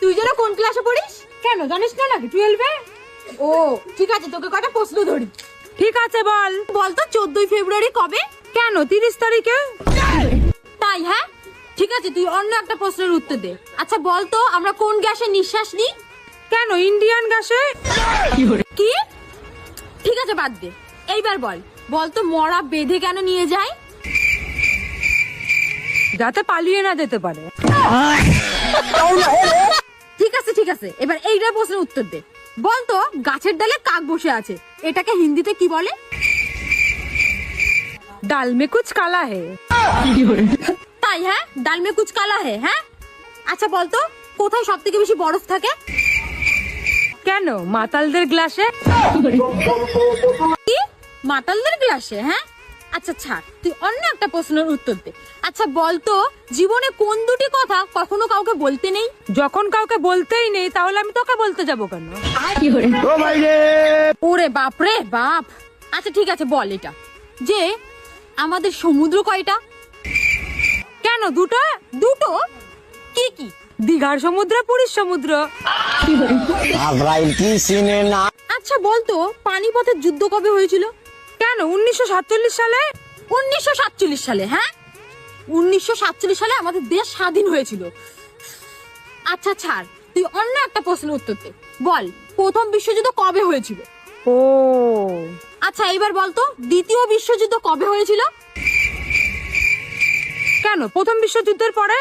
তুই যেন কোন ক্লাসে পড়িস? কেন জানিস না নাকি 12-এ? ও ঠিক আছে, তোকে কটা প্রশ্ন ধরি। ঠিক আছে বল। বলতো 14ই ফেব্রুয়ারি কবে? কেন 30 তারিখে? তাই? হ্যাঁ ঠিক আছে, তুই অন্য একটা প্রশ্নের উত্তর দে। আচ্ছা বলতো আমরা কোন গ্যাসে নিঃশ্বাস নিই? কেন ইন্ডিয়ান গ্যাসে? কি? ঠিক আছে বাদ দে, এইবার বল, বলতো মরা বেঁধে কেন নিয়ে যায়? যাতে পালিয়ে না যেতে পারে। ঠিক আছে, এবার এইটা প্রশ্নের উত্তর দে। বলতো গাছের ডালে কাক বসে আছে, এটাকে হিন্দিতে কি বলে? ডাল মে কুছ কালা হে। তাই? হ্যাঁ, ডাল মে কুছ কালা হে। হ্যাঁ আচ্ছা বলতো কোথায় সব থেকে বেশি বরফ থাকে? কেন মাতালদের গ্লাসে? কি? মাতালদের গ্লাসে? হ্যাঁ আচ্ছা ছাড়, তুই অন্য একটা প্রশ্নের উত্তর দে। আচ্ছা বলতো জীবনে কোন দুটি কথা কখনো কাউকে বলতে নেই? যখন কাউকে বলতেই নেই তাহলে আমি তোকে বলতে যাব কেন? ওরে বাপ রে বাপ। আচ্ছা ঠিক আছে বল এটা, যে আমাদের সমুদ্র কয়টা? কেন দুটো? দুটো? কি কি? দীঘার সমুদ্র, পুরীর সমুদ্র। আচ্ছা বলতো পানিপথের যুদ্ধ কবে হয়েছিল? কেন 1947 সালে? 1947 সালে? হ্যাঁ 1947 সালে আমাদের দেশ স্বাধীন হয়েছিল। আচ্ছা ছাড়, তুই অন্য একটা প্রশ্নের উত্তর দে। বল প্রথম বিশ্বযুদ্ধ কবে হয়েছিল? ও আচ্ছা এবার বলতো দ্বিতীয় বিশ্বযুদ্ধ কবে হয়েছিল? কেন প্রথম বিশ্বযুদ্ধের পরে?